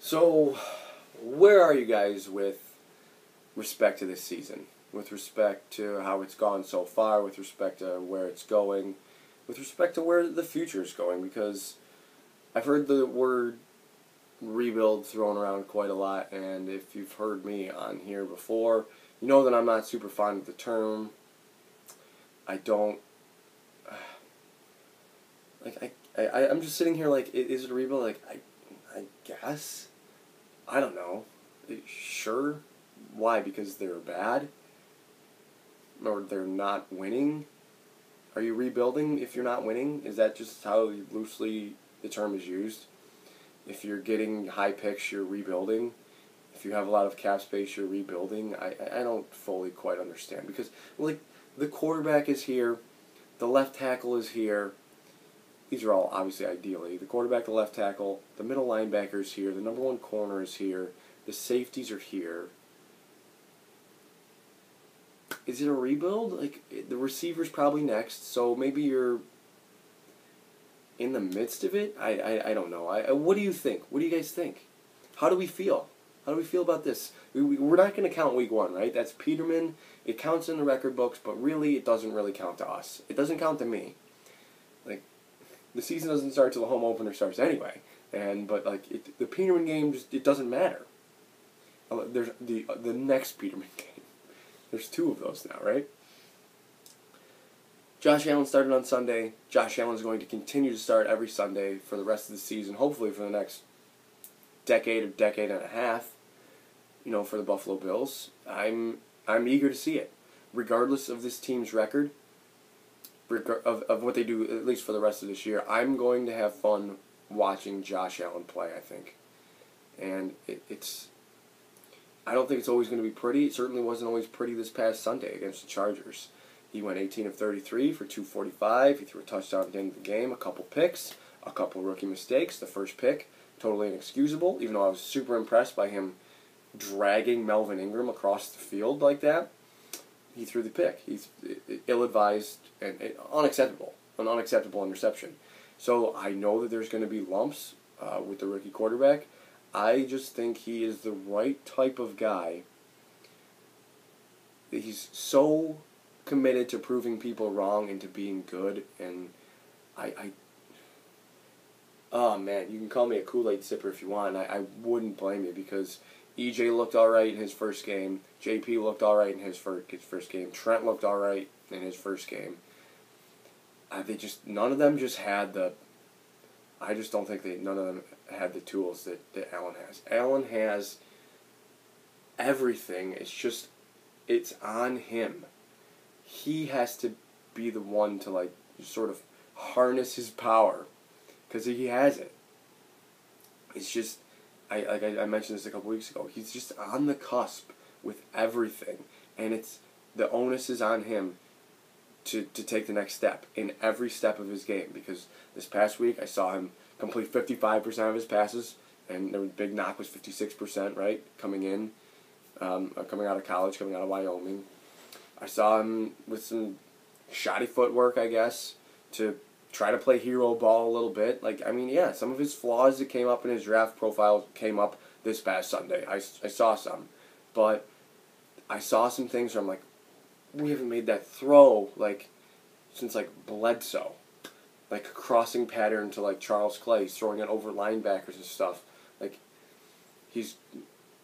So, where are you guys with respect to this season? With respect to how it's gone so far, with respect to where it's going, with respect to where the future is going? Because I've heard the word rebuild thrown around quite a lot, and if you've heard me on here before, you know that I'm not super fond of the term. I don't... I'm just sitting here like, is it a rebuild? Like, I guess. I don't know. Sure. Why? Because they're bad? Or they're not winning? Are you rebuilding if you're not winning? Is that just how loosely the term is used? If you're getting high picks, you're rebuilding. If you have a lot of cap space, you're rebuilding. I don't fully quite understand. Because, like, the quarterback is here. The left tackle is here. These are all obviously ideally. The quarterback, the left tackle, the middle linebacker is here. The number one corner is here. The safeties are here. Is it a rebuild? Like, the receiver's probably next, so maybe you're in the midst of it? I don't know. What do you think? What do you guys think? How do we feel? How do we feel about this? We're not going to count week 1, right? That's Peterman. It counts in the record books, but really it doesn't really count to us. It doesn't count to me. Like, the season doesn't start till the home opener starts anyway. But the Peterman game, it doesn't matter. There's the next Peterman game. There's 2 of those now, right? Josh Allen started on Sunday. Josh Allen's going to continue to start every Sunday for the rest of the season, hopefully for the next decade and a half, for the Buffalo Bills. I'm eager to see it, regardless of this team's record, of what they do, at least for the rest of this year. I'm going to have fun watching Josh Allen play, I think. And it's... I don't think it's always going to be pretty. It certainly wasn't always pretty this past Sunday against the Chargers. He went 18 of 33 for 245. He threw a touchdown at the end of the game, a couple picks, a couple rookie mistakes. The first pick, totally inexcusable, even though I was super impressed by him dragging Melvin Ingram across the field like that. He threw the pick. He's ill-advised and unacceptable. An unacceptable interception. So I know that there's going to be lumps with the rookie quarterback. I just think he is the right type of guy. He's so committed to proving people wrong and to being good, and oh man, you can call me a Kool-Aid sipper if you want. I wouldn't blame you, because EJ looked alright in his first game. JP looked alright in his first game. Trent looked alright in his first game. None of them just had the... I just don't think none of them had the tools that Allen has. Allen has everything. It's on him. He has to be the one to sort of harness his power, because he has it. It's just, I mentioned this a couple weeks ago. He's just on the cusp with everything, and the onus is on him to take the next step in every step of his game. Because this past week I saw him complete 55% of his passes, and the big knock was 56%, right? Coming out of college, coming out of Wyoming. I saw him with some shoddy footwork, I guess, to try to play hero ball a little bit. Some of his flaws that came up in his draft profile came up this past Sunday. I saw some. But I saw some things where I'm like, we haven't made that throw, since, Bledsoe. Crossing pattern to, Charles Clay. He's throwing it over linebackers and stuff. He's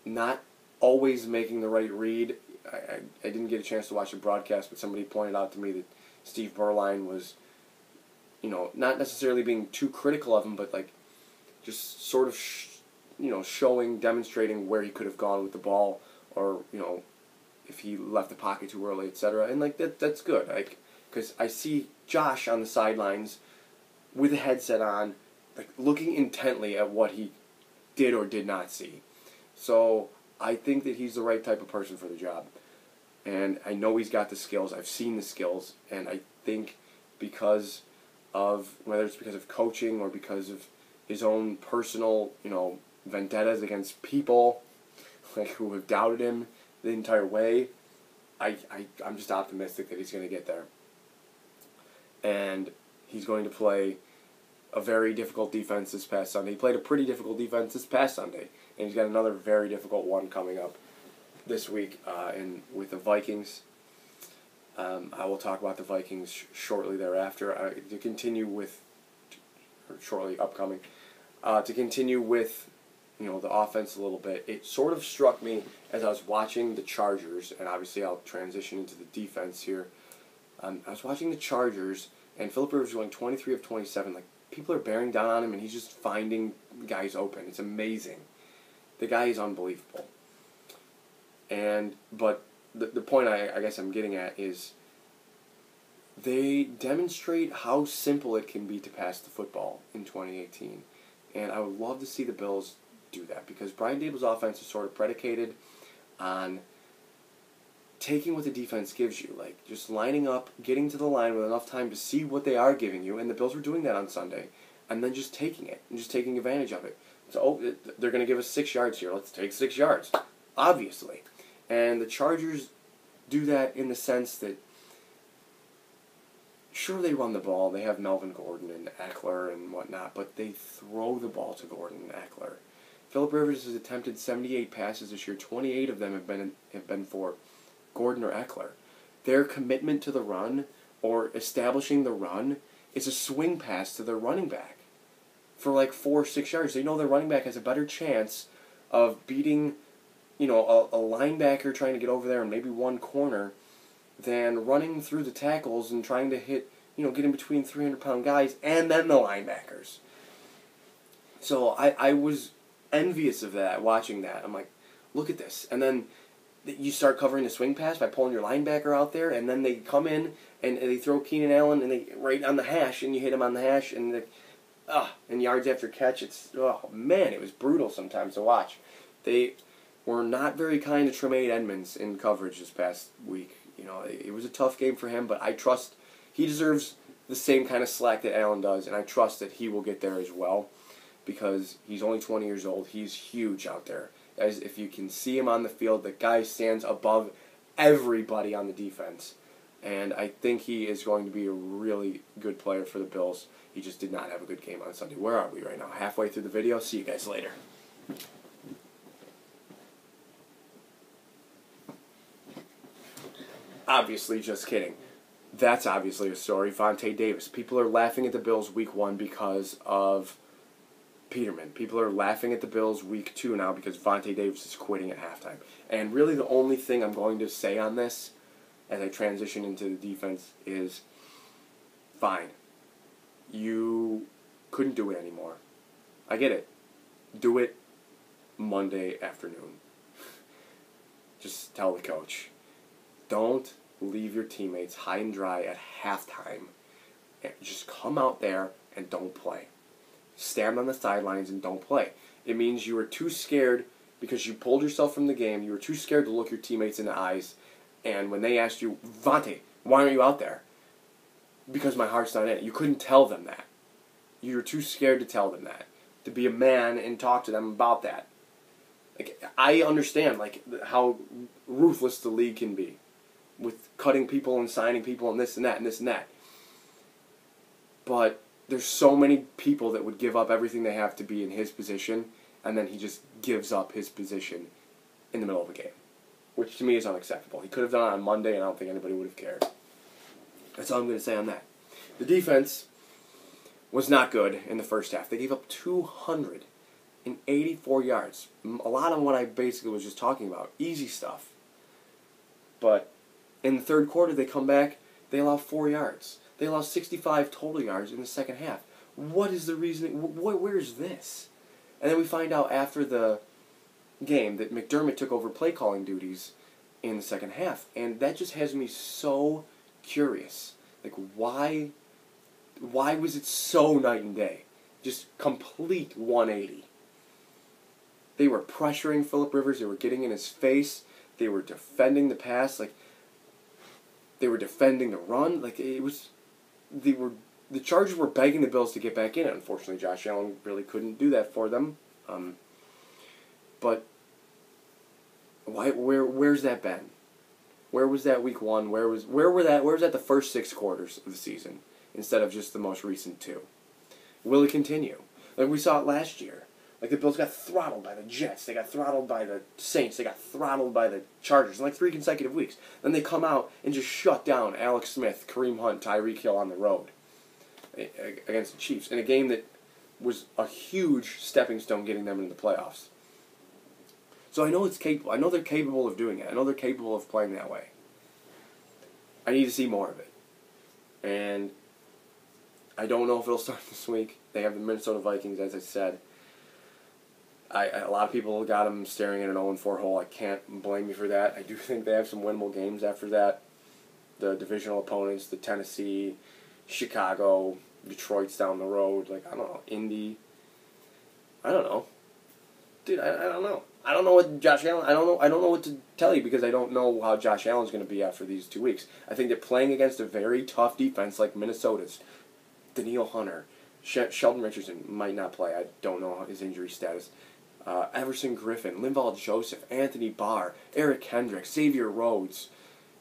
not always making the right read. I didn't get a chance to watch the broadcast, but somebody pointed out to me that Steve Berline was, not necessarily being too critical of him, but, just sort of, demonstrating where he could have gone with the ball, or, if he left the pocket too early, etc. And, that's good. Because I see Josh on the sidelines with a headset on, looking intently at what he did or did not see. So I think that he's the right type of person for the job. And I know he's got the skills. I've seen the skills. And I think because of, whether it's because of coaching or because of his own personal, vendettas against people, who have doubted him the entire way, I'm just optimistic that he's going to get there. And he's going to play a very difficult defense this past Sunday. He played a pretty difficult defense this past Sunday, and he's got another very difficult one coming up this week with the Vikings. I will talk about the Vikings shortly thereafter. To continue with, or shortly upcoming, to continue with, the offense a little bit. It sort of struck me as I was watching the Chargers, and obviously I'll transition into the defense here. I was watching the Chargers, and Philip Rivers was going 23 of 27. Like, people are bearing down on him, and he's just finding guys open. It's amazing. The guy is unbelievable. But the point I guess I'm getting at is they demonstrate how simple it can be to pass the football in 2018. And I would love to see the Bills do that, because Brian Daboll's offense is sort of predicated on taking what the defense gives you, like just lining up, getting to the line with enough time to see what they are giving you, and the Bills were doing that on Sunday, and then just taking it, and just taking advantage of it. So, they're going to give us 6 yards here. Let's take 6 yards, obviously. And the Chargers do that in the sense that, sure, they run the ball. They have Melvin Gordon and Eckler and whatnot, but they throw the ball to Gordon and Eckler. Philip Rivers has attempted 78 passes this year. 28 of them have been for Gordon or Eckler. Their commitment to the run, or establishing the run, is a swing pass to their running back for like 4 or 6 yards. They know their running back has a better chance of beating, a linebacker trying to get over there and maybe one corner than running through the tackles and trying to hit, get in between 300-pound guys and then the linebackers. So I was envious of that, watching that. I'm like, look at this. And then you start covering the swing pass by pulling your linebacker out there, and then they come in and they throw Keenan Allen and they right on the hash, and you hit him on the hash, and and yards after catch. It was brutal sometimes to watch. They were not very kind to Tremaine Edmonds in coverage this past week. It was a tough game for him, but I trust he deserves the same kind of slack that Allen does, and I trust that he will get there as well, because he's only 20 years old. He's huge out there. As if you can see him on the field, the guy stands above everybody on the defense. And I think he is going to be a really good player for the Bills. He just did not have a good game on Sunday. Where are we right now? Halfway through the video. See you guys later. Obviously, just kidding. That's obviously a story. Vontae Davis. People are laughing at the Bills week 1 because of Peterman. People are laughing at the Bills week 2 now because Vontae Davis is quitting at halftime. And really the only thing I'm going to say on this as I transition into the defense is, fine. You couldn't do it anymore. I get it. Do it Monday afternoon. Just tell the coach. Don't leave your teammates high and dry at halftime. Just come out there and don't play. Stand on the sidelines and don't play. It means you were too scared because you pulled yourself from the game. You were too scared to look your teammates in the eyes. And when they asked you, Vontae, why aren't you out there? Because my heart's not in it. You couldn't tell them that. You were too scared to tell them that. To be a man and talk to them about that. Like, I understand how ruthless the league can be with cutting people and signing people and this and that and this and that. But there's so many people that would give up everything they have to be in his position, and then he just gives up his position in the middle of a game, which to me is unacceptable. He could have done it on Monday, and I don't think anybody would have cared. That's all I'm going to say on that. The defense was not good in the first half. They gave up 284 yards. A lot of what I basically was just talking about. Easy stuff. But in the third quarter, they come back, they allow 4 yards. They lost 65 total yards in the second half. What is the reasoning? Where is this? And then we find out after the game that McDermott took over play calling duties in the second half. And that just has me so curious. Like, why was it so night and day? Just complete 180. They were pressuring Philip Rivers. They were getting in his face. They were defending the pass. They were defending the run. The Chargers were begging the Bills to get back in it. Unfortunately, Josh Allen really couldn't do that for them. But where's that been? Where was that week 1? Where was that the first 6 quarters of the season instead of just the most recent 2? Will it continue? Like we saw it last year. Like the Bills got throttled by the Jets. They got throttled by the Saints. They got throttled by the Chargers in like 3 consecutive weeks. Then they come out and just shut down Alex Smith, Kareem Hunt, Tyreek Hill on the road against the Chiefs in a game that was a huge stepping stone getting them into the playoffs. So I know it's capable. I know they're capable of doing it. I know they're capable of playing that way. I need to see more of it. And I don't know if it'll start this week. They have the Minnesota Vikings, as I said. A lot of people got them staring at an 0-4 hole. I can't blame you for that. I do think they have some winnable games after that. The divisional opponents, the Tennessee, Chicago, Detroit's down the road. Like, I don't know, Indy. I don't know. Dude, I don't know. I don't know what Josh Allen... I don't know what to tell you because I don't know how Josh Allen's going to be after these 2 weeks. I think that playing against a very tough defense like Minnesota's, Danielle Hunter, Sheldon Richardson might not play. I don't know his injury status. Everson Griffin, Linval Joseph, Anthony Barr, Eric Hendricks, Xavier Rhodes,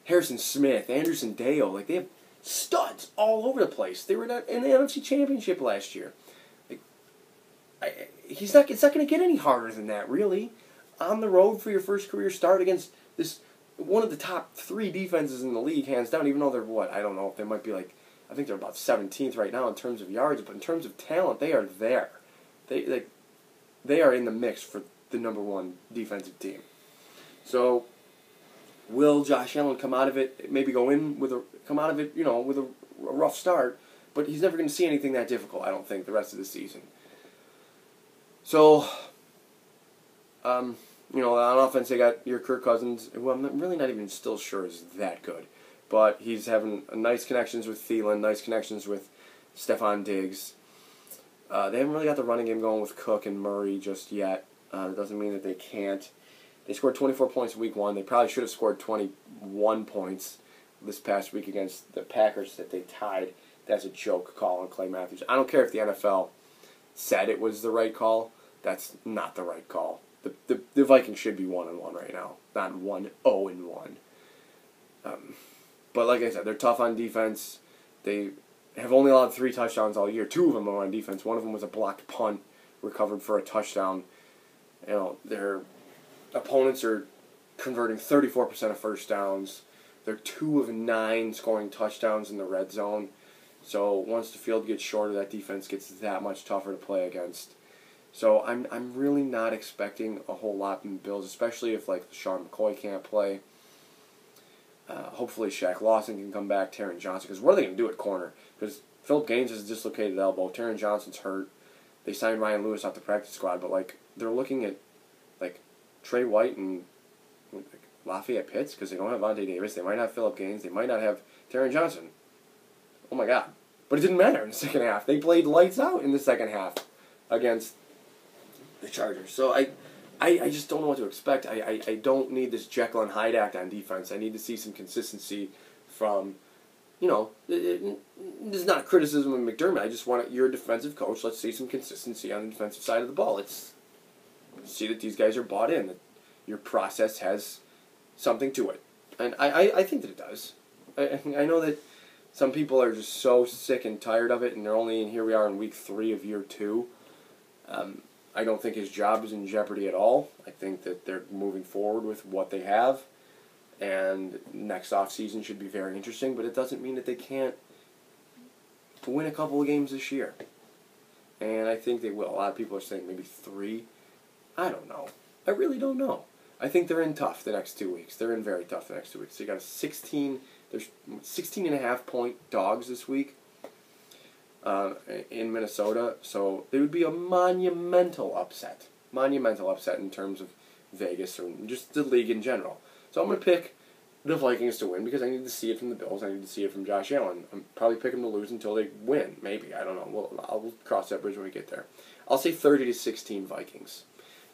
Harrison Smith, Anderson Dale. Like, they have studs all over the place. They were in the NFC Championship last year. Like, it's not going to get any harder than that, really. On the road for your first career start against this one of the top 3 defenses in the league, hands down, even though they're what? I don't know if they might be like, I think they're about 17th right now in terms of yards, but in terms of talent, they are there. They are in the mix for the number 1 defensive team. So, will Josh Allen come out of it, maybe come out of it, with a rough start, but he's never going to see anything that difficult, I don't think, the rest of the season. So, on offense, they got your Kirk Cousins, who I'm really not even still sure is that good. But he's having nice connections with Thielen, nice connections with Stephon Diggs. They haven't really got the running game going with Cook and Murray just yet. It doesn't mean that they can't. They scored 24 points week 1. They probably should have scored 21 points this past week against the Packers that they tied. That's a joke call on Clay Matthews. I don't care if the NFL said it was the right call. That's not the right call. The Vikings should be 1-1 right now, not 1-0-1. But like I said, they're tough on defense. They have only allowed 3 touchdowns all year. 2 of them are on defense. One of them was a blocked punt recovered for a touchdown. Their opponents are converting 34% of first downs. They're 2 of 9 scoring touchdowns in the red zone. So once the field gets shorter, that defense gets that much tougher to play against. So I'm really not expecting a whole lot from the Bills, especially if like Sean McCoy can't play. Hopefully Shaq Lawson can come back, Taron Johnson, because what are they going to do at corner? Because Phillip Gaines has a dislocated elbow, Taron Johnson's hurt. They signed Ryan Lewis off the practice squad, but like they're looking at like Trey White and Lafayette Pitts because they don't have Vontae Davis. They might not have Phillip Gaines. They might not have Taron Johnson. Oh my God! But it didn't matter in the second half. They played lights out in the second half against the Chargers. So I just don't know what to expect. I don't need this Jekyll and Hyde act on defense. I need to see some consistency from, this is not a criticism of McDermott. I just want you're a defensive coach. Let's see some consistency on the defensive side of the ball. Let's see that these guys are bought in, that your process has something to it. And I think that it does. I know that some people are just so sick and tired of it, and they're only in, here we are in week 3 of year 2. I don't think his job is in jeopardy at all. I think that they're moving forward with what they have, and next offseason should be very interesting, but it doesn't mean that they can't win a couple of games this year. And I think they will. A lot of people are saying maybe 3. I don't know. I really don't know. I think they're in tough the next 2 weeks. They're in very tough the next 2 weeks. They got there's 16.5 point dogs this week. In Minnesota, so it would be a monumental upset in terms of Vegas or just the league in general. So I'm going to pick the Vikings to win because I need to see it from the Bills. I need to see it from Josh Allen. I'm probably picking them to lose until they win. Maybe, I don't know. I'll cross that bridge when we get there. I'll say 30-16 Vikings.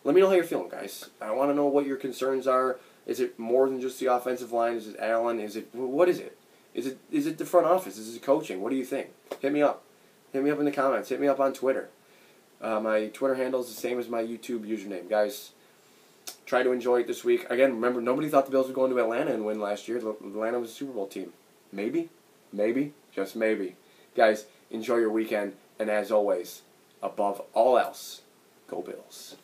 Let me know how you're feeling, guys. I want to know what your concerns are. Is it more than just the offensive line? Is it Allen? What is it? Is it the front office? Is it coaching? What do you think? Hit me up. Hit me up in the comments. Hit me up on Twitter. My Twitter handle is the same as my YouTube username. Guys, try to enjoy it this week. Again, remember, nobody thought the Bills would go into Atlanta and win last year. Atlanta was a Super Bowl team. Maybe. Just maybe. Guys, enjoy your weekend. And as always, above all else, go Bills.